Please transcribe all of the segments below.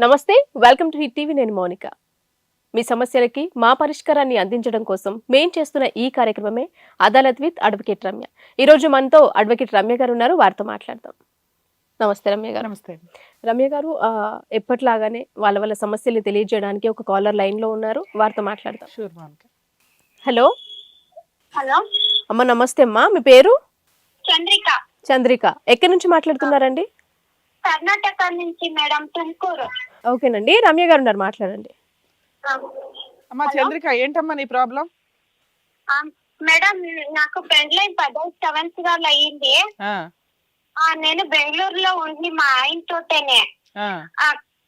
నమస్తే, welcome to hit TV. నేను మౌనిక. మీ సమస్యలకి మా పరిష్కారాన్ని అందించడం కోసం మేం చేస్తున్న ఈ కార్యక్రమమే అదాలత్ విత్ అడ్వకేట్ రమ్య. ఈ రోజు మనతో అడ్వకేట్ రమ్య గారు ఉన్నారు, వారితో మాట్లాడదాం. నమస్తే రమ్య గారు. నమస్తే రమ్య గారు, ఎప్పట్లాగానే వాళ్ళ సమస్యలు తెలియజేయడానికి ఒక కాలర్ లైన్ లో ఉన్నారు, వారితో మాట్లాడదాం. షూర్ మౌనిక. హలో హలో అమ్మ, నమస్తే అమ్మా. మీ పేరు? చంద్రిక. చంద్రిక. ఎక్కడి నుంచి మాట్లాడుతున్నారండి? కర్ణాటక నుంచి మేడం, తుమ్కూరు. ఓకేనండి, రమ్య గారు ఉన్నారు, మాట్లాడండి. అమ్మా చంద్రిక, ఏంటమ్మా నీ ప్రాబ్లం? మేడం, నాకు పెండ్లై 10 సంవత్సరాలు అయ్యింది. నేను బెంగళూరులో ఉండి మా ఆయనతోటేనే.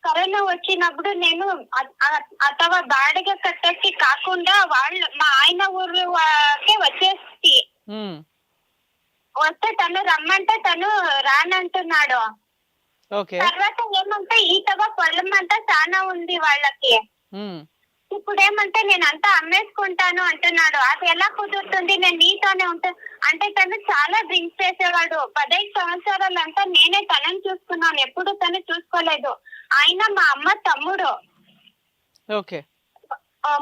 కరోనా వచ్చినప్పుడు నేను అథవా బాడిగ కట్టేసి కాకుండా మా ఆయన ఊరికే వచ్చేసి వస్తే తను రమ్మంటే తను రానంటున్నాడు. తర్వాత ఏమంటే ఈతగా పొలం అంతా చాలా ఉంది వాళ్ళకి. ఇప్పుడు ఏమంటే నేను అంతా అమ్మేసుకుంటాను అంటున్నాడు. అది ఎలా కుదురుతుంది? నేను నీతోనే ఉంటాను అంటే తను చాలా డ్రింక్స్ చేసేవాడు. 15 సంవత్సరాలు అంతా నేనే తనని చూసుకున్నాను, ఎప్పుడు తను చూసుకోలేదు. ఆయన మా అమ్మ తమ్ముడు.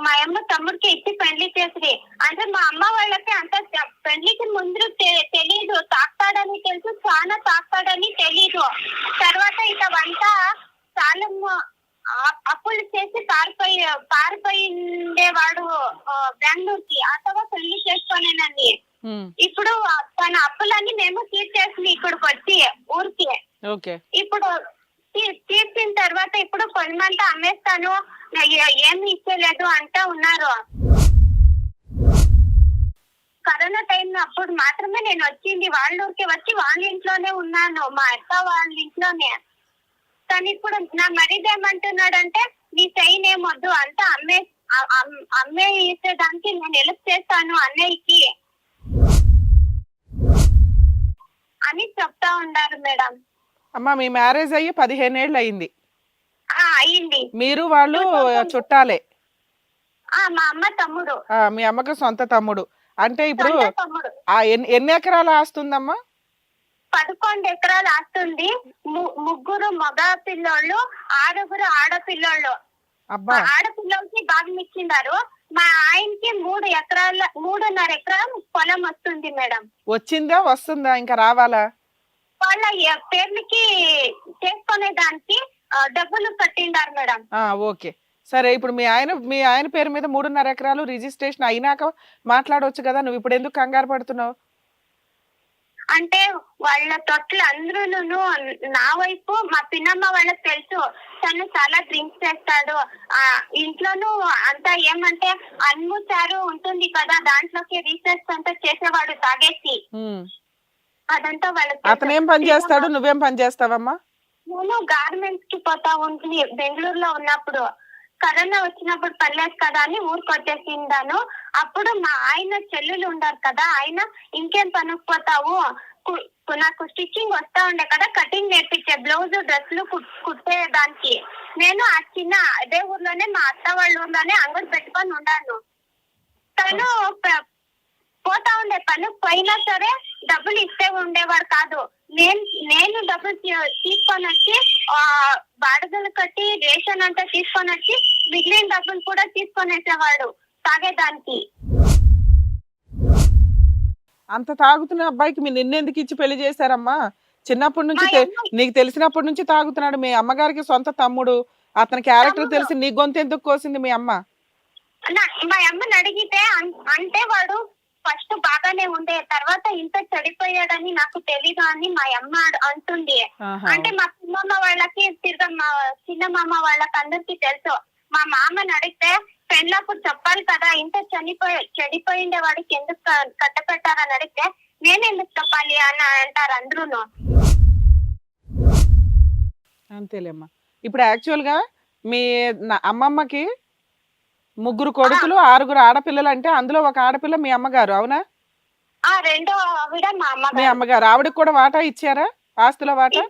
మా అమ్మ తమ్ముడికి ఇచ్చి పెళ్లి చేసి, అంటే మా అమ్మ వాళ్ళకి అంత పెళ్లికి ముందు తెలీదు. తాకుతాడని తెలుసు, చాలా తాకుతాడని తెలీదు. తర్వాత ఇదంతా చాలా అప్పులు చేసి పారిపోయిండేవాడు బెంగళూరుకి. అథవా పెళ్లి చేసుకోనేనని. ఇప్పుడు తన అప్పులన్నీ మేము తీర్చేసి ఇక్కడికి వచ్చి ఊరికి. ఇప్పుడు తీర్చిన తర్వాత ఇప్పుడు కొన్నిమంతా అమ్మేస్తాను, ఏమి ఇచ్చేలేదు అంటా ఉన్నారు. కరోనా టైం అప్పుడు మాత్రమే నేను వచ్చింది వాళ్ళ ఊరికి, వచ్చి వాళ్ళ ఇంట్లోనే ఉన్నాను, మా అత్త వాళ్ళ ఇంట్లోనే. కానీ ఇప్పుడు నా మరిది ఏమంటున్నాడంటే నీ సైన్ ఏమొద్దు, అంతా అమ్మే ఇచ్చేదానికి నేను హెల్ప్ చేస్తాను అన్నయ్యకి అని చెప్తా ఉన్నారు మేడం. అమ్మా, మీ మ్యారేజ్ అయ్యి 15 ఏళ్ళు అయింది. అయ్యింది. మీరు వాళ్ళు చుట్టాలే? మా అమ్మ తమ్ముడు. మీ అమ్మకు సొంత తమ్ముడు. అంటే ఇప్పుడు ఎన్ని ఎకరాలు ఆస్తుందమ్మా? 11 ఎకరాలు ఆస్తుంది. 3 మగ పిల్లోళ్ళు, 6 ఆడపిల్లోళ్ళు. ఆడపిల్లలకి భాగం ఇచ్చినారు. మా ఆయనకి 3.5 ఎకరాలు పొలం వస్తుంది మేడం. వచ్చిందా, వస్తుందా, ఇంకా రావాలా? వాళ్ళ పేర్లకి చేసుకునే దానికి డబ్బులు కట్టిండారు మేడం. ఓకే, సరే. ఇప్పుడు మీ ఆయన పేరు మీద 3.5 ఎకరాలు రిజిస్ట్రేషన్ అయినాక మాట్లాడవచ్చు కదా. నువ్వు ఇప్పుడు ఎందుకు కంగారు పడుతున్నావు? అంటే వాళ్ళ తొట్లు అందరూ నా వైపు, మా పిన్నమ్మ వాళ్ళకి తెలుసు తను చాలా డ్రింక్స్ చేస్తాడు. ఇంట్లోనూ అంతా ఏమంటే అన్ముచారు ఉంటుంది కదా, దాంట్లోకి రీసెర్చ్ అంతా చేసేవాడు తాగేసి. అదంతా వాళ్ళకి. అతను ఏం పని చేస్తాడు, నువ్వేం పని చేస్తావమ్మా? నేను గార్మెంట్స్ కి పోతా ఉంటుంది బెంగళూరులో ఉన్నప్పుడు. కరోనా వచ్చినప్పుడు పర్లేదు కదా అని ఊరికి వచ్చేసిందాను. అప్పుడు మా ఆయన చెల్లెలు ఉండారు కదా, ఆయన ఇంకేం పనుకుపోతావు, నాకు స్టిచ్చింగ్ వస్తా ఉండే కదా, కటింగ్ నేర్పించే, బ్లౌజ్ డ్రెస్లు కుట్టే దానికి. నేను ఆ చిన్న అదే ఊర్లోనే, మా అత్త వాళ్ళ ఊర్లోనే అంగడి పెట్టుకొని ఉన్నాను. తను పోతా ఉండే పనుకు పోయినా సరే డబ్బులు ఇస్తే ఉండేవాడు కాదు. నేను డబ్బులు తీసుకొని వచ్చి బాడుగలు కట్టి రేషన్ అంతా తీసుకొని వచ్చి మిగిలిన డబ్బులు కూడా తీసుకొని వేసేవాడు తాగేదానికి. అంత తాగుతున్న అబ్బాయికి మీరు నిన్నెందుకు ఇచ్చి పెళ్లి చేశారమ్మా? చిన్నప్పటి నుంచి నీకు తెలిసినప్పటి నుంచి తాగుతున్నాడు. మీ అమ్మగారికి సొంత తమ్ముడు, అతని క్యారెక్టర్ తెలిసి నీ గొంతు ఎందుకు కోసింది మీ అమ్మ? మా అమ్మని అడిగితే అంటే వాడు ఫస్ట్ బాగానే ఉండే, తర్వాత ఇంత చెడిపోయాడని నాకు తెలీదు అని మా అమ్మ అంటుంది. అంటే మా చిన్నమ్మ వాళ్ళకి మా చిన్నమ్మ వాళ్ళకి అందరికి తెలుసు. మా మామని అడిగితే పెళ్ళప్పుడు చెప్పాలి కదా, ఇంత చెడిపోయిండే వాడికి ఎందుకు కట్టపెట్టారని అడిగితే నేను ఎందుకు చెప్పాలి అని అంటారు అందరూ. అంతేలేమ్మా. ఇప్పుడు యాక్చువల్ గా మీ అమ్మమ్మకి 3 కొడుకులు, 6 ఆడపిల్లలు. అంటే అందులో ఒక ఆడపిల్ల మీ అమ్మగారు, అవునా? రెండో ఆవిడ మీ అమ్మగారు. ఆవిడకి కూడా వాటా ఇచ్చారా, ఆస్తిలో వాటా?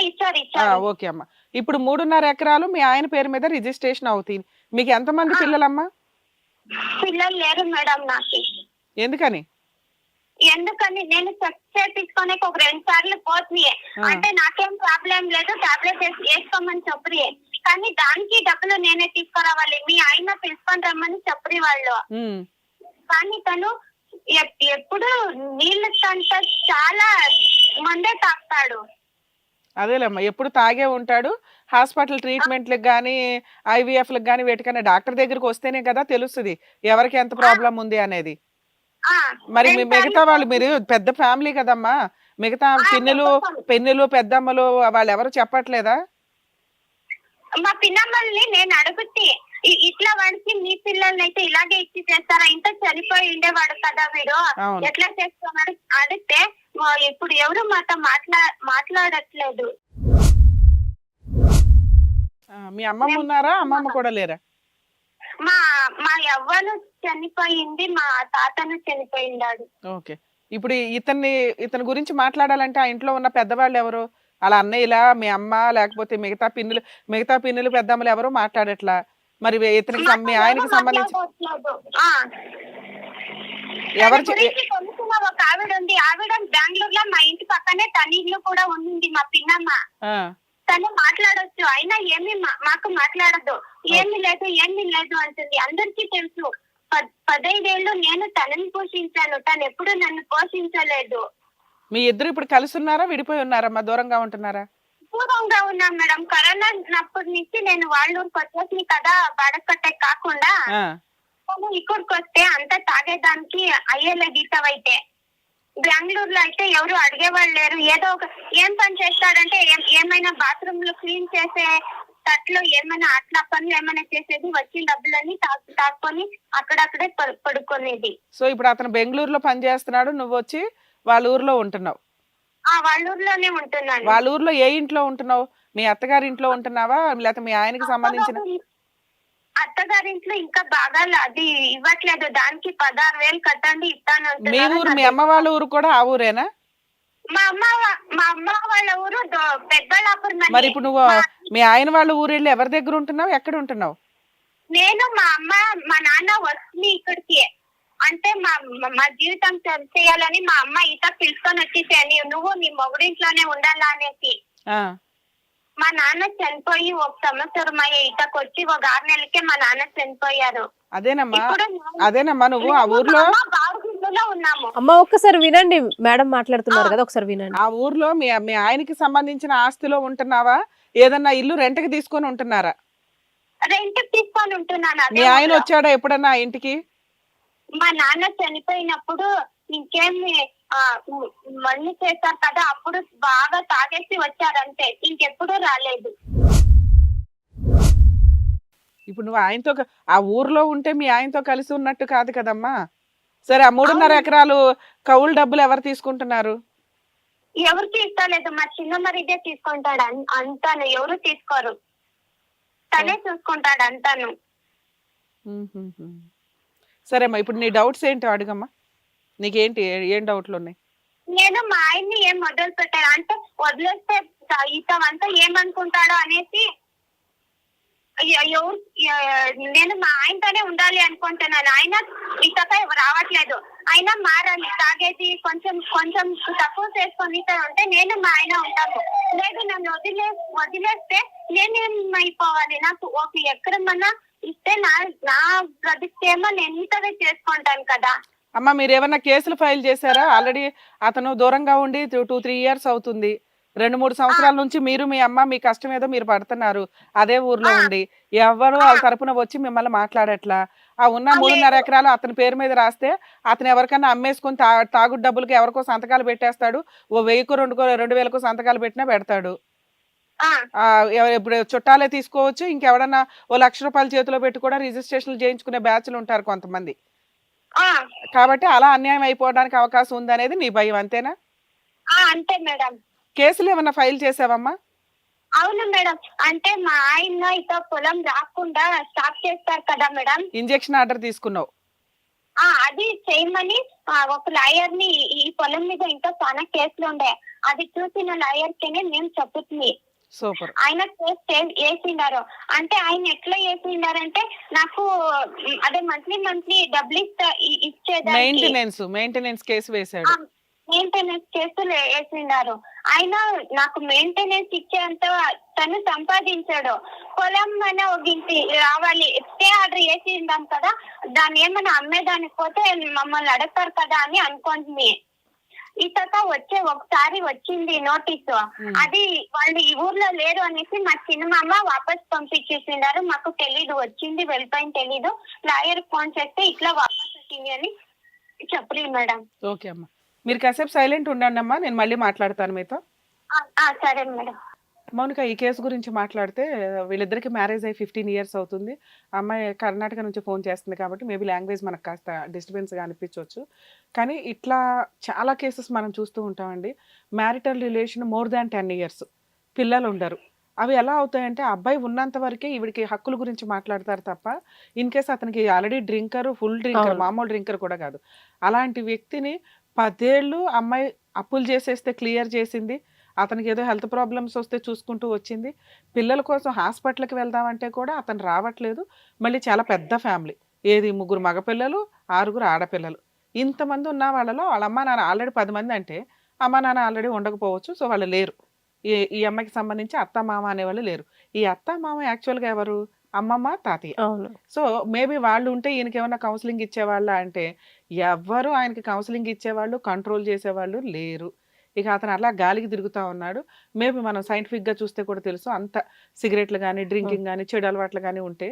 ఇచ్చారు. ఓకే అమ్మా. ఇప్పుడు 3.5 ఎకరాలు మీ ఆయన పేరు మీద రిజిస్ట్రేషన్ అవుతుంది. మీకు ఎంతమంది పిల్లలమ్మా? పిల్లలు లేరు మేడం నాకు. ఎందుకని? ఎందుకని నేను చెక్ చేపించుకొని ఒక 2 సార్లు పోతుంది. అంటే నాకేం ప్రాబ్లం లేదు, టాబ్లెట్ వేసుకోమని చెప్పి. కానీ దానికి డబ్బులు నేనే తీసుకురావాలి, మీ ఆయన పిలుచుకొని రమ్మని చెప్పి వాళ్ళు. ఉమ్. కానీ తను ఎప్పుడు నీళ్ళ కంట చాలా మందే తాగుతాడు. అదేలేమ్మా, ఎప్పుడు తాగే ఉంటాడు. హాస్పిటల్ ట్రీట్మెంట్లకు కానీ ఐవీఎఫ్లకు కానీ వేటికన్నా డాక్టర్ దగ్గరికి వస్తేనే కదా తెలుస్తుంది ఎవరికి ఎంత ప్రాబ్లం ఉంది అనేది. ఆ, మరి రెండు మిగతా సార్లు వాళ్ళు, మీరు పెద్ద ఫ్యామిలీ కదమ్మా, మిగతా పిన్నులు పెన్నులు పెద్దమ్మలు వాళ్ళు ఎవరు చెప్పట్లేదా? మా పిన్నమ్మల్ని నేను అడుగుతే ఇట్లా వాడికి మీ పిల్లల్ని అయితే ఇలాగే ఇచ్చి చేస్తారా, ఇంత చనిపోయి ఉండేవాడు కదా వీడు, అవును. ఎట్లా చేస్తున్నారు అడిగితే ఇప్పుడు ఎవరు మాతో మాట్లాడట్లేదు. మీ అమ్మమ్మ ఉన్నారా? అమ్మమ్మ కూడా లేరా? మా మా యవ్వను చనిపోయింది, మా తాతను చనిపోయిండాడు. ఓకే. ఇప్పుడు ఇతని గురించి మాట్లాడాలంటే ఆ ఇంట్లో ఉన్న పెద్దవాళ్ళు ఎవరు? అలా అన్నయ్యలా, మీ అమ్మ, లేకపోతే మిగతా పిన్నులు పెద్దమ్మలు ఎవరు మాట్లాడట్లా? మరి ఇతనికి మీ ఆయనకి సంబంధించి మాట్లాడట్లేదు. ఎవరు తన గురించి తెలుసున్న ఒక ఆవిడ ఉంది, ఆవిడ బెంగళూరులో మా ఇంటి పక్కనే తన ఇల్లు కూడా ఉంది, మా పిన్నమ్మ. ఆ, తను మాట్లాడొచ్చు, అయినా ఏమి మాకు మాట్లాడదు. ఏమి లేదు అంటుంది. అందరికీ తెలుసు. 15 ఏళ్ళు నేను తనని పోషించాను, తను ఎప్పుడు నన్ను పోషించలేదు. మీ ఇద్దరు ఇప్పుడు కలిసి ఉన్నారా, విడిపోయి ఉన్నారమ్మా, దూరంగా ఉంటున్నారా? దూరంగా ఉన్నాం మేడం. కరోనా ఉన్నప్పటి నుంచి నేను వాళ్ళ ఊరికి వచ్చేసి కదా, బడకట్టే కాకుండా ఆ, తను ఇక్కడికి వస్తే అంత తాగేదానికి అయ్యేలే గీతవైతే. బెంగళూరులో అయితే ఎవరు అడిగేవాళ్ళు లేరు. ఏదో ఒక ఏం పని చేస్తాడంటే ఏమైనా బాత్రూమ్ లో క్లీన్ చేసే తట్లో ఏమైనా అట్లా పనులు ఏమైనా చేసేది, వచ్చిన డబ్బులన్నీ తాక్కొని అక్కడక్కడే పడుకునేది. సో ఇప్పుడు అతను బెంగళూరులో పని చేస్తున్నాడు, నువ్వు వచ్చి వాళ్ళ ఊర్లో ఉంటున్నావు. వాళ్ళ ఊర్లోనే ఉంటున్నాను. వాళ్ళ ఊర్లో ఏ ఇంట్లో ఉంటున్నావు? మీ అత్తగారి ఇంట్లో ఉంటున్నావా, లేకపోతే మీ ఆయనకి సంబంధించిన? అత్తగారింట్లో ఇంకా బాగా అది ఇవ్వట్లేదు, దానికి 16,000 కట్టండి ఇస్తాను మీ ఊరు, మీ అమ్మ వాళ్ళ ఊరు కూడా ఆ ఊరేనా? మా అమ్మ వాళ్ళ ఊరు పెద్దలాపురం. మరి ఇప్పుడు నువ్వు మీ ఆయన వాళ్ళ ఊరు వెళ్ళి ఎవరి దగ్గర ఉంటున్నావు, ఎక్కడ ఉంటున్నావు? నేను మా అమ్మ మా నాన్న వస్తుంది ఇక్కడికి అంటే మా జీవితం చేయాలని మా అమ్మ ఈత పిలుచుకొని వచ్చేసాను, నువ్వు నీ మొగుడింట్లోనే ఉండాలా అనేసి. ఆ, మా నాన్న చనిపోయి 1 సంవత్సరం అయ్యే ఈతకు వచ్చి 1 6 నెలలకే మా నాన్న చనిపోయారు. అదేనమ్మా నువ్వు ఆ ఊర్లో బాగులో ఉన్నాము. అమ్మ ఒక్కసారి వినండి, మేడం మాట్లాడుతున్నారు కదా, ఒకసారి వినండి. ఆ ఊర్లో మీ ఆయనకి సంబంధించిన ఆస్తిలో ఉంటున్నావా, ఏదన్నా ఇల్లు రెంట్కి తీసుకొని ఉంటున్నారా? రెంట్ తీసుకొని ఉంటున్నాను. మీ ఆయన వచ్చాడా ఎప్పుడన్నా ఆ ఇంటికి? మా నాన్న చనిపోయినప్పుడు ఇంకేమి మళ్ళీ చేశారు కదా, అప్పుడు బాగా తాగేసి వచ్చారంటే, ఇంకెప్పుడు రాలేదు. ఇప్పుడు నువ్వు ఆయనతో ఆ ఊర్లో ఉంటే మీ ఆయనతో కలిసి ఉన్నట్టు కాదు కదమ్మా. సరే, ఆ 3.5 ఎకరాలు కౌలు డబ్బులు ఎవరు తీసుకుంటున్నారు? ఎవరికి ఇస్తలేదు, మా చిన్న మరిదే తీసుకుంటాడు అంతాను, ఎవరు తీసుకోరు, తనే చూసుకుంటాడు అంతాను. సరేమ్మా, ఇప్పుడు నీ డౌట్స్ ఏంటో అడుగమ్మా. నీకేంటి, ఏం డౌట్లు ఉన్నాయి? నేను మా ఆయన్ని ఏం మొదలు పెట్టాను అంటే, వదిలేస్తే ఇతమంతా ఏమనుకుంటాడో అనేసి నేను మా ఆయనతోనే ఉండాలి అనుకుంటున్నాను. ఆయన ఇతపై రావట్లేదు, అయినా మారాలి, తాగేది కొంచెం తక్కువ చేసుకొని ఉంటే నేను మా ఆయన ఉంటాము. లేదు నన్ను వదిలేస్తే నేనేమైపోవాలి, నాకు ఒక ఎకరమన్నా ఇస్తే నా బ్రతికేమో నేను ఇతవే చేసుకుంటాను కదా. అమ్మ, మీరు ఏమన్నా కేసులు ఫైల్ చేశారా? ఆల్రెడీ అతను దూరంగా ఉండి 2-3 ఇయర్స్ అవుతుంది. 2-3 సంవత్సరాల నుంచి మీరు మీ అమ్మ మీ కష్టం ఏదో మీరు పడుతున్నారు అదే ఊర్లో ఉండి. ఎవరు వాళ్ళ తరపున వచ్చి మిమ్మల్ని మాట్లాడట్లా. ఆ ఉన్న 3.5 ఎకరాలు అతని పేరు మీద రాస్తే అతను ఎవరికన్నా అమ్మేసుకుని తాగుడు డబ్బులకి ఎవరికో సంతకాలు పెట్టేస్తాడు. ఓ 1000కో 2,000కో సంతకాలు పెట్టినా పెడతాడు. ఇప్పుడు చుట్టాలే తీసుకోవచ్చు, ఇంకెవడన్నా ఓ 1,00,000 రూపాయలు చేతిలో పెట్టి కూడా రిజిస్ట్రేషన్లు చేయించుకునే బ్యాచ్లు ఉంటారు కొంతమంది. కాబట్టి అలా అన్యాయం అయిపోవడానికి అవకాశం ఉందనేది నీ భయం, అంతేనా? అంతే మేడం. కేసులు ఏమన్నా ఫైల్ చేసావమ్మా? అవును మేడం, అంటే మా ఆయన ఇతో పొలం రాకుండా స్టాప్ చేస్తారు కదా మేడం. ఇంజెక్షన్ ఆర్డర్ తీసుకున్నావు? అది చేయమని ఒక లాయర్ ని, ఈ పొలం మీద ఇంకా చాలా కేసులు ఉండే, అది చూసిన లాయర్ కేనే మేము చెప్పుతుంది. సూపర్. ఆయన కేసు వేసిండారు అంటే, ఆయన ఎట్లా వేసిండారంటే నాకు అదే మంత్లీ డబ్బులు ఇచ్చేదానికి మెయింటెనెన్స్ కేసు వేసాడు. మెయింటెనెన్స్ కేసులు వేసిండారు. ఆయన నాకు మెయింటెనెన్స్ ఇచ్చేంత తను సంపాదించాడు. పొలం అనే ఒక ఇంటి రావాలి, స్టే ఆర్డర్ వేసిందాం కదా, దాన్ని ఏమైనా అమ్మేదానికి పోతే మమ్మల్ని అడగతారు కదా అని అనుకుంటుంది. ఈ తర్వాత ఒకసారి వచ్చింది నోటీసు, అది వాళ్ళు ఈ ఊర్లో లేరు అనేసి మా చిన్నమామ వాపస్ పంపించేసిండారు. మాకు తెలీదు, వచ్చింది వెళ్ళిపోయింది తెలీదు. లాయర్ ఫోన్ చేస్తే ఇట్లా వాపస్ వచ్చింది అని చెప్పలేదు మేడం. ఓకే అమ్మా, మీరు కాసేపు సైలెంట్ ఉండండి అమ్మా, నేను మళ్ళీ మాట్లాడతాను మీతో. సరే మేడం. మౌనిక, ఈ కేసు గురించి మాట్లాడితే వీళ్ళిద్దరికి మ్యారేజ్ అయ్యి 15 years అవుతుంది. అమ్మాయి కర్ణాటక నుంచి ఫోన్ చేస్తుంది కాబట్టి మేబీ లాంగ్వేజ్ మనకు కాస్త డిస్టర్బెన్స్గా అనిపించవచ్చు. కానీ ఇట్లా చాలా కేసెస్ మనం చూస్తూ ఉంటామండి. Marital relation more than 10 years, పిల్లలు ఉండరు. అవి ఎలా అవుతాయంటే అబ్బాయి ఉన్నంత వరకే ఈవిడికి హక్కుల గురించి మాట్లాడతారు తప్ప, ఇన్ కేస్ అతనికి ఆల్రెడీ డ్రింకర్, ఫుల్ డ్రింకర్, మామూలు డ్రింకర్ కూడా కాదు, అలాంటి వ్యక్తిని 10 ఏళ్ళు అమ్మాయి అప్పులు చేసేస్తే క్లియర్ చేసింది, అతనికి ఏదో హెల్త్ ప్రాబ్లమ్స్ వస్తే చూసుకుంటూ వచ్చింది, పిల్లల కోసం హాస్పిటల్కి వెళ్దామంటే కూడా అతను రావట్లేదు. మళ్ళీ చాలా పెద్ద ఫ్యామిలీ, ఏది 3 మగపిల్లలు 6 ఆడపిల్లలు, ఇంతమంది ఉన్న వాళ్ళలో వాళ్ళ అమ్మ నాన్న ఆల్రెడీ 10 మంది అంటే అమ్మ నాన్న ఆల్రెడీ ఉండకపోవచ్చు. సో వాళ్ళు లేరు. ఈ అమ్మాయికి సంబంధించి అత్త మామ అనేవాళ్ళు లేరు. ఈ అత్త మామ యాక్చువల్గా ఎవరు? అమ్మమ్మ తాతయ్య. అవును. సో మేబీ వాళ్ళు ఉంటే ఈయనకి ఏమైనా కౌన్సిలింగ్ ఇచ్చేవాళ్ళ అంటే ఎవ్వరు ఆయనకి కౌన్సిలింగ్ ఇచ్చేవాళ్ళు, కంట్రోల్ చేసేవాళ్ళు లేరు. ఇక అతను అలా గాలికి తిరుగుతూ ఉన్నాడు. మేబీ మనం సైంటిఫిక్గా చూస్తే కూడా తెలుసు, అంత సిగరెట్లు కానీ, డ్రింకింగ్ కానీ, చెడు అలవాట్లు కానీ ఉంటే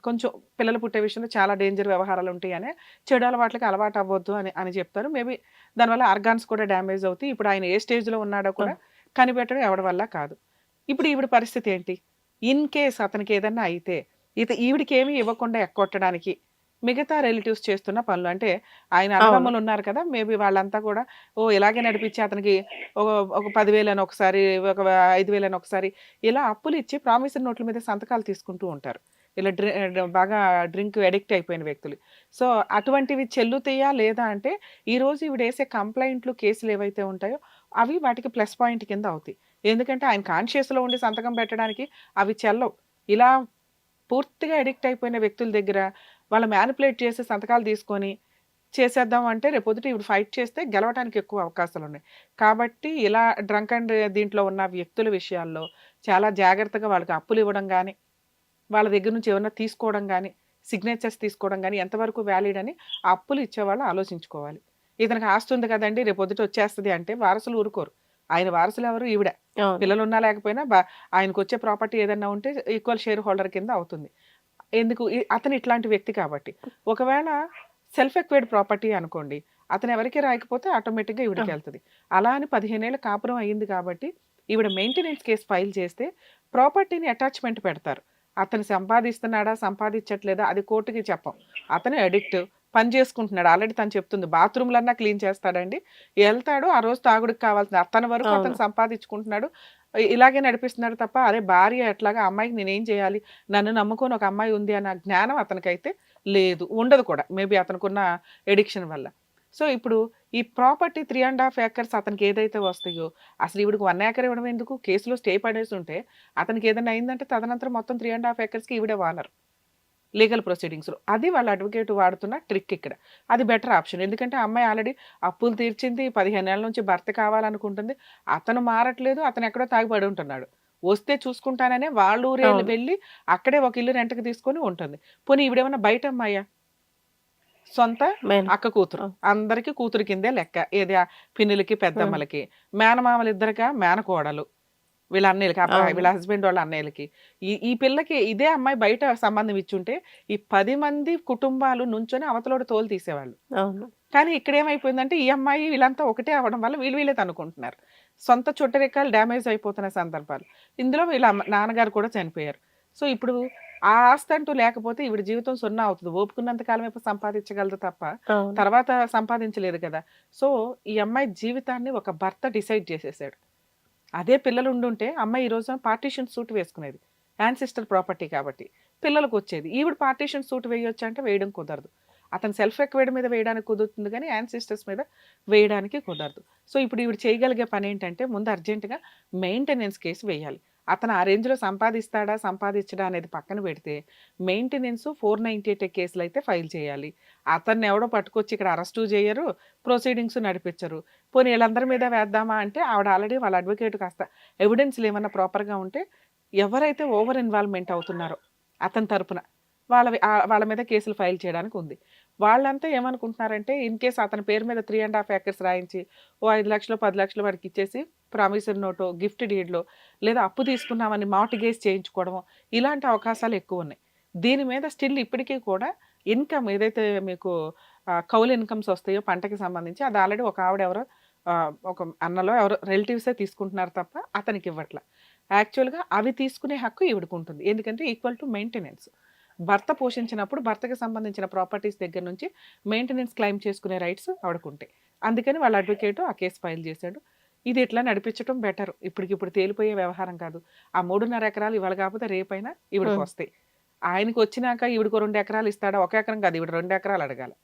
కొంచెం పిల్లలు పుట్టే విషయంలో చాలా డేంజర్ వ్యవహారాలు ఉంటాయి అని, చెడు అలవాట్లకి అలవాటు అవ్వద్దు అని అని చెప్తారు. మేబీ దానివల్ల ఆర్గాన్స్ కూడా డ్యామేజ్ అవుతాయి. ఇప్పుడు ఆయన ఏ స్టేజ్లో ఉన్నాడో కూడా కనిపెట్టడం ఎవరి వల్ల కాదు. ఇప్పుడు ఈవిడ పరిస్థితి ఏంటి? ఇన్ కేస్ అతనికి ఏదన్నా అయితే ఈవిడికి ఏమీ ఇవ్వకుండా ఎక్కొట్టడానికి మిగతా రిలేటివ్స్ చేస్తున్న పనులు, అంటే ఆయన అన్నదమ్ములు ఉన్నారు కదా, మేబీ వాళ్ళంతా కూడా ఇలాగే నడిపించి అతనికి ఒక 10,000 అని ఒకసారి, ఒక 5,000 అని ఒకసారి ఇలా అప్పులు ఇచ్చి ప్రామిసరీ నోట్ల మీద సంతకాలు తీసుకుంటూ ఉంటారు ఇలా బాగా డ్రింక్ అడిక్ట్ అయిపోయిన వ్యక్తులు. సో అటువంటివి చెల్లుతాయా లేదా అంటే, ఈరోజు ఈవిడ వేసే కంప్లైంట్లు, కేసులు ఏవైతే ఉంటాయో అవి వాటికి ప్లస్ పాయింట్ కింద అవుతాయి. ఎందుకంటే ఆయన కాన్షియస్లో ఉండి సంతకం పెట్టడానికి అవి చెల్లవు. ఇలా పూర్తిగా అడిక్ట్ అయిపోయిన వ్యక్తుల దగ్గర వాళ్ళు మ్యానిపులేట్ చేసి సంతకాలు తీసుకొని చేసేద్దాం అంటే రేపొద్దుట ఇప్పుడు ఫైట్ చేస్తే గెలవడానికి ఎక్కువ అవకాశాలు ఉన్నాయి. కాబట్టి ఇలా డ్రంక్ అండ్ దీంట్లో ఉన్న వ్యక్తుల విషయాల్లో చాలా జాగ్రత్తగా వాళ్ళకి అప్పులు ఇవ్వడం కానీ, వాళ్ళ దగ్గర నుంచి ఏమన్నా తీసుకోవడం కానీ, సిగ్నేచర్స్ తీసుకోవడం కానీ ఎంతవరకు వ్యాలిడ్ అని ఆ అప్పులు ఇచ్చేవాళ్ళు ఆలోచించుకోవాలి. ఇతనికి ఆస్తి ఉంది కదండి రేపొద్దుట వచ్చేస్తుంది అంటే వారసులు ఊరుకోరు. ఆయన వారసులు ఎవరు? ఈవిడ. పిల్లలు ఉన్నా లేకపోయినా ఆయనకు వచ్చే ప్రాపర్టీ ఏదన్నా ఉంటే ఈక్వల్ షేర్ హోల్డర్ కింద అవుతుంది. ఎందుకు? అతను ఇట్లాంటి వ్యక్తి కాబట్టి. ఒకవేళ సెల్ఫ్ ఎక్వైర్డ్ ప్రాపర్టీ అనుకోండి, అతను ఎవరికి రాయకపోతే ఆటోమేటిక్గా ఈవిడికి వెళ్తుంది. అలా అని 15 ఏళ్ళ కాపురం అయ్యింది కాబట్టి ఈవిడ మెయింటెనెన్స్ కేసు ఫైల్ చేస్తే ప్రాపర్టీని అటాచ్మెంట్ పెడతారు. అతను సంపాదిస్తున్నాడా, సంపాదించట్లేదా అది కోర్టుకి చెప్పం. అతను అడిక్ట్, పని చేసుకుంటున్నాడు. ఆల్రెడీ తను చెప్తుంది, బాత్రూమ్లన్నా క్లీన్ చేస్తాడండి, వెళ్తాడు, ఆ రోజు తాగుడికి కావాల్సింది అతని వరకు అతను సంపాదించుకుంటున్నాడు, ఇలాగే నడిపిస్తున్నాడు తప్ప అదే భార్య ఎట్లాగా అమ్మాయికి నేనేం చేయాలి, నన్ను నమ్ముకొని ఒక అమ్మాయి ఉంది అన్న జ్ఞానం అతనికైతే లేదు, ఉండదు కూడా మేబీ అతనుకున్న ఎడిక్షన్ వల్ల. సో ఇప్పుడు ఈ ప్రాపర్టీ 3.5 acres అతనికి ఏదైతే వస్తాయో, అసలు ఈవిడికి 1 acre ఇవ్వడం ఎందుకు? కేసులో స్టే పడేసి ఉంటే అతనికి ఏదైనా అయిందంటే తదనంతరం మొత్తం 3.5 acresకి ఈవిడే వానరు లీగల్ ప్రొసీడింగ్స్లో. అది వాళ్ళ అడ్వకేట్ వాడుతున్న ట్రిక్ ఇక్కడ. అది బెటర్ ఆప్షన్. ఎందుకంటే అమ్మాయి ఆల్రెడీ అప్పులు తీర్చింది, 15 ఏళ్ళ నుంచి భర్త కావాలనుకుంటుంది, అతను మారట్లేదు, అతను ఎక్కడో తాగిపడి ఉంటున్నాడు. వస్తే చూసుకుంటాననే వాళ్ళ ఊరే వెళ్ళి అక్కడే ఒక ఇల్లు రెంట్కి తీసుకొని ఉంటుంది. పోనీ ఈవిడేమన్నా బయట అమ్మాయ్యా? సొంత అక్క కూతురు, అందరికి కూతురు కిందే లెక్క. ఏది పిన్నులకి పెద్దమ్మలకి, మేనమామలు ఇద్దరిక మేనకోడలు, వీళ్ళ అన్నయ్యలకి, వీళ్ళ హస్బెండ్ వాళ్ళ అన్నయ్యలకి. ఈ పిల్లకి ఇదే అమ్మాయి బయట సంబంధం ఇచ్చుంటే ఈ 10 మంది కుటుంబాలు నుంచొని అవతలోడు తోలు తీసేవాళ్ళు. కానీ ఇక్కడ ఏమైపోయిందంటే ఈ అమ్మాయి వీళ్ళంతా ఒకటే అవ్వడం వల్ల వీళ్ళే తనుకుంటున్నారు. సొంత చుట్టరికాలు డ్యామేజ్ అయిపోతున్న సందర్భాలు. ఇందులో వీళ్ళ నాన్నగారు కూడా చనిపోయారు. సో ఇప్పుడు ఆ ఆస్తి అంటూ లేకపోతే ఈవిడ జీవితం సున్నా అవుతుంది. ఓపుకున్నంత కాలం ఇప్పుడు సంపాదించగలదు తప్ప తర్వాత సంపాదించలేదు కదా. సో ఈ అమ్మాయి జీవితాన్ని ఒక భర్త డిసైడ్ చేసేసాడు. అదే పిల్లలు ఉండుంటే అమ్మాయి ఈ రోజున పార్టీషన్ సూట్ వేసుకునేది, యాన్సిస్టర్ ప్రాపర్టీ కాబట్టి పిల్లలకు వచ్చేది. ఈవిడ పార్టీషన్ సూట్ వేయొచ్చు అంటే వేయడం కుదరదు. అతను సెల్ఫ్ ఎక్వైర్డ్ మీద వేయడానికి కుదురుతుంది కానీ యాన్సిస్టర్స్ మీద వేయడానికి కుదరదు. సో ఇప్పుడు ఈవిడ చేయగలిగే పని ఏంటంటే ముందు అర్జెంటుగా మెయింటెనెన్స్ కేసు వేయాలి. అతను ఆ రేంజ్లో సంపాదిస్తాడా సంపాదించడా అనేది పక్కన పెడితే మెయింటెనెన్స్ 498 కేసులు అయితే ఫైల్ చేయాలి. అతన్ని ఎవడో పట్టుకొచ్చి ఇక్కడ అరెస్టు చేయరు, ప్రొసీడింగ్స్ నడిపించరు. పోనీ వీళ్ళందరి మీద వేద్దామా అంటే ఆవిడ ఆల్రెడీ వాళ్ళ అడ్వకేట్ కాస్త ఎవిడెన్స్లు ఏమన్నా ప్రాపర్గా ఉంటే ఎవరైతే ఓవర్ ఇన్వాల్వ్మెంట్ అవుతున్నారో అతని తరపున వాళ్ళ మీద కేసులు ఫైల్ చేయడానికి ఉంది. వాళ్ళంతా ఏమనుకుంటున్నారంటే ఇన్ కేసు అతని పేరు మీద 3.5 acres రాయించి ఓ 5 లక్షలు 10 లక్షలు వాడికి ఇచ్చేసి ప్రామిసరీ నోటో గిఫ్ట్ డీడ్లో లేదా అప్పు తీసుకున్నామని మార్టిగేజ్ చేయించుకోవడమో ఇలాంటి అవకాశాలు ఎక్కువ ఉన్నాయి. దీని మీద స్టిల్ ఇప్పటికీ కూడా ఇన్కమ్ ఏదైతే మీకు కౌలు ఇన్కమ్స్ వస్తాయో పంటకి సంబంధించి అది ఆల్రెడీ ఒక ఆవిడ ఎవరో ఒక అన్నలో ఎవరో రిలేటివ్సే తీసుకుంటున్నారు తప్ప అతనికి ఇవ్వట్ల. యాక్చువల్గా అవి తీసుకునే హక్కు ఈవిడుకుంటుంది. ఎందుకంటే ఈక్వల్ టు మెయింటెనెన్స్. భర్త పోషించినప్పుడు భర్తకి సంబంధించిన ప్రాపర్టీస్ దగ్గర నుంచి మెయింటెనెన్స్ క్లెయిమ్ చేసుకునే రైట్స్ ఆవిడకుంటాయి. అందుకని వాళ్ళ అడ్వకేట్ ఆ కేసు ఫైల్ చేశాడు. ఇది ఇట్లా నడిపించడం బెటర్. ఇప్పటికిప్పుడు తేలిపోయే వ్యవహారం కాదు. ఆ 3.5 ఎకరాలు ఇవాళ కాకపోతే రేపైనా ఈవిడికి వస్తాయి. ఆయనకి వచ్చినాక ఈవిడికి 2 ఎకరాలు ఇస్తాడా? 1 ఎకరం కాదు, ఈవిడ 2 ఎకరాలు అడగాలి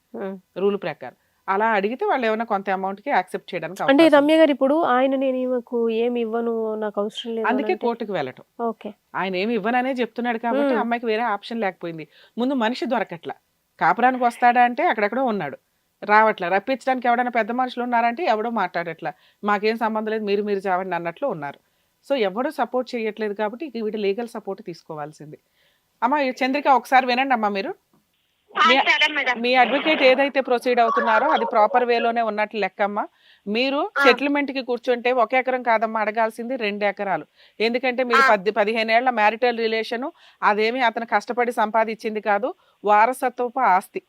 రూల్ ప్రకారం. అలా అడిగితే వాళ్ళు ఏమైనా కొంత అమౌంట్ కి యాక్సెప్ట్ చేయడానికి అంటే అవకాశం ఉంది. రమ్య గారు ఇప్పుడు ఆయన నేను ఈమెకు ఏమి ఇవ్వను, నాకు అవసరం లేదు అందుకే అని అంటే- కోర్టుకు వెళ్ళటం. ఓకే. ఆయన ఏమి ఇవ్వననే చెప్తున్నాడు కాబట్టి అమ్మాయికి వేరే ఆప్షన్ లేకపోయింది. ముందు మనిషి దొరకట్లా. కాపురానికి వస్తాడా అంటే అక్కడెక్కడో ఉన్నాడు, రావట్లా. రప్పించడానికి ఎవడైనా పెద్ద మనుషులు ఉన్నారంటే ఎవడో మాట్లాడట్లా. మాకేం సంబంధం లేదు, మీరు చావండి అన్నట్లు ఉన్నారు. సో ఎవడో సపోర్ట్ చేయట్లేదు కాబట్టి వీటి లీగల్ సపోర్ట్ తీసుకోవాల్సింది. అమ్మ చంద్రిక ఒకసారి వినండి అమ్మా. మీరు సరే మేడం. మీ అడ్వకేట్ ఏదైతే ప్రొసీడ్ అవుతున్నారో అది ప్రాపర్ వేలోనే ఉన్నట్లు లెక్కమ్మా. మీరు సెటిల్మెంట్ కి కూర్చుంటే 1 ఎకరం కాదమ్మా అడగాల్సింది 2 ఎకరాలు. ఎందుకంటే మీరు 15 ఏళ్ల మ్యారిటల్ రిలేషన్, అదేమి అతను కష్టపడి సంపాదించింది కాదు, వారసత్వపు ఆస్తి.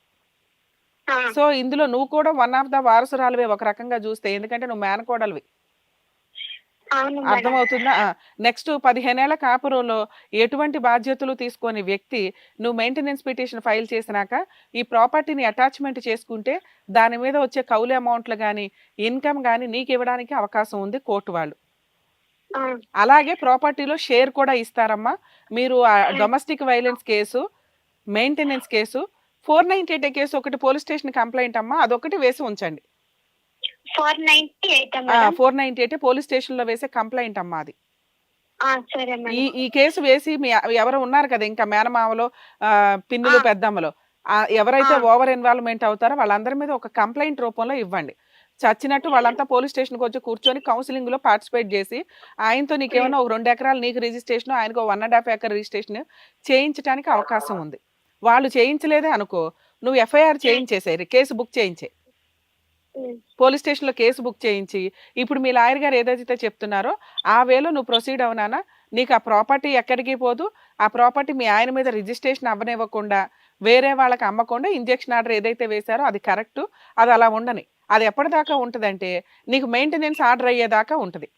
సో ఇందులో నువ్వు కూడా వన్ ఆఫ్ ద వారసురాలువే ఒక రకంగా చూస్తే, ఎందుకంటే నువ్వు మేనకోడలివి. అవును మేడం. అర్థమవుతుందా? నెక్స్ట్ 15 ఏళ్ల కాపురంలో ఎటువంటి బాధ్యతలు తీసుకొని వ్యక్తి నువ్వు మెయింటెనెన్స్ పిటిషన్ ఫైల్ చేసినాక ఈ ప్రాపర్టీని అటాచ్మెంట్ చేసుకుంటే దాని మీద వచ్చే కౌలు అమౌంట్లు కానీ ఇన్కమ్ కానీ నీకు ఇవ్వడానికి అవకాశం ఉంది కోర్టు వాళ్ళు. అలాగే ప్రాపర్టీలో షేర్ కూడా ఇస్తారమ్మా. మీరు domestic violence case, maintenance case, 498 case ఒకటి పోలీస్ స్టేషన్ కంప్లైంట్ అమ్మా, అదొకటి వేసి ఉంచండి. 498 పోలీస్ స్టేషన్ లో వేసే కంప్లైంట్ అమ్మా అది. సరే మేడం. ఈ కేసు వేసి మీ ఎవరు ఉన్నారు కదా ఇంకా మేనమామలో పిన్నులు పెద్దమ్మలో ఎవరైతే ఓవర్ ఇన్వాల్వ్మెంట్ అవుతారో వాళ్ళందరి మీద ఒక కంప్లైంట్ రూపంలో ఇవ్వండి. చచ్చినట్టు వాళ్ళంతా పోలీస్ స్టేషన్కి వచ్చి కూర్చొని కౌన్సిలింగ్ లో పార్టిసిపేట్ చేసి ఆయనతో నీకేమైనా ఒక 2 ఎకరాలు నీకు రిజిస్ట్రేషన్, ఆయనకు 1.5 ఎకర్ రిజిస్ట్రేషన్ చేయించడానికి అవకాశం ఉంది. వాళ్ళు చేయించలేదే అనుకో, నువ్వు ఎఫ్ఐఆర్ చేయించేసేది, కేసు బుక్ చేయించే, పోలీస్ స్టేషన్ లో కేసు బుక్ చేయించి ఇప్పుడు మీ లాయర్ గారు ఏదైతే చెప్తున్నారో ఆ వేలో నువ్వు ప్రొసీడ్ అవునానా, నీకు ఆ ప్రాపర్టీ ఎక్కడికి పోదు, ఆ ప్రాపర్టీ మీ ఆయన మీద రిజిస్ట్రేషన్ అవ్వనివ్వకుండా వేరే వాళ్ళకి అమ్మకుండా ఇంజెక్షన్ ఆర్డర్ ఏదైతే వేశారో అది కరెక్ట్, అది అలా ఉండని. అది ఎప్పటిదాకా ఉంటుందంటే నీకు మెయింటెనెన్స్ ఆర్డర్ అయ్యేదాకా ఉంటుంది.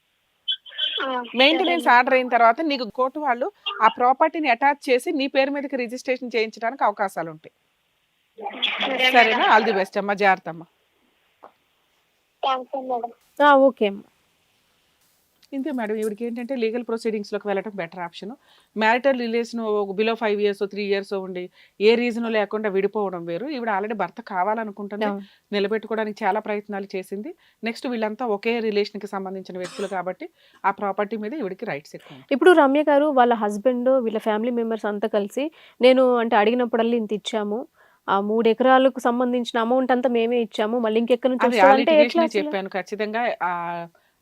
మెయింటెనెన్స్ ఆర్డర్ అయిన తర్వాత నీకు కోర్టు వాళ్ళు ఆ ప్రాపర్టీని అటాచ్ చేసి నీ పేరు మీదకి రిజిస్ట్రేషన్ చేయించడానికి అవకాశాలు ఉంటాయి. సరేనా? ఆల్ ది బెస్ట్ అమ్మా, జాగ్రత్త అమ్మా. ఓకే. ఇంతే మేడం. ఇవిడికి ఏంటంటే లీగల్ ప్రొసీడింగ్స్ లోకి వెళ్ళడం better option. Marital relation below 5 years 3 years ఉండి ఏ రీజన్ లేకుండా విడిపోవడం వేరు. ఈవిడ ఆల్రెడీ భర్త కావాలనుకుంటుంది, నిలబెట్టుకోవడానికి చాలా ప్రయత్నాలు చేసింది. నెక్స్ట్ వీళ్ళంతా ఒకే రిలేషన్ కి సంబంధించిన వ్యక్తులు కాబట్టి ఆ ప్రాపర్టీ మీద ఈవిడికి రైట్స్ ఎక్కువ. ఇప్పుడు రమ్య గారు వాళ్ళ హస్బెండ్ వీళ్ళ ఫ్యామిలీ మెంబర్స్ అంతా కలిసి నేను అంటే అడిగినప్పుడల్లా ఇంత ఇచ్చాము, ఆ 3 ఎకరాలకు సంబంధించిన అమౌంట్ అంతా మేమే ఇచ్చాము, మళ్ళీ ఇంకెక్కడి నుంచి వస్తుందంటే ఎట్లా రిలేషన్ అసలు? చెప్పాను ఖచ్చితంగా.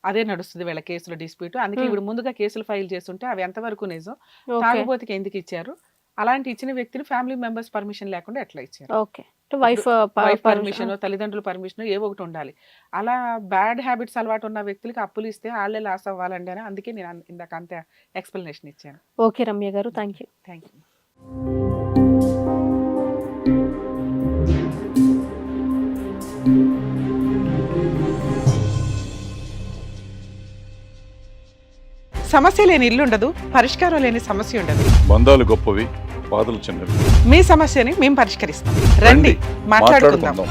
అదే నడుస్తుంది వీళ్ళ కేసులో డిస్ప్యూట్. అందుకే ఇప్పుడు ముందుగా కేసులు ఫైల్ చేస్తుంటే అవి ఎంతవరకు నిజం, ఓకే. తాగుబోతుకి ఎందుకు ఇచ్చారు, అలాంటి ఇచ్చిన వ్యక్తిని ఫ్యామిలీ మెంబర్స్ పర్మిషన్ లేకుండా ఎట్లా ఇచ్చారు, ఓకే. వైఫ్ వైఫ్ పర్మిషన్, తల్లిదండ్రుల పర్మిషన్ ఏవో ఒకటి ఉండాలి. అలా బ్యాడ్ హ్యాబిట్స్ అలవాటు ఉన్న వ్యక్తులకి అప్పులు ఇస్తే వాళ్ళే లాస్ అవ్వాలండి అని అందుకే నేను ఇందాక అంత ఎక్స్ప్లెనేషన్ ఇచ్చాను. ఓకే రమ్య గారు, థ్యాంక్ యూ. Thank you. సమస్య లేని ఇల్లు ఉండదు, పరిష్కారం లేని సమస్య ఉండదు. బంధాలు గొప్పవి, బాధలు చిన్నవి. మీ సమస్యని మేము పరిష్కరిస్తాం. రండి, మాట్లాడుకుందాం.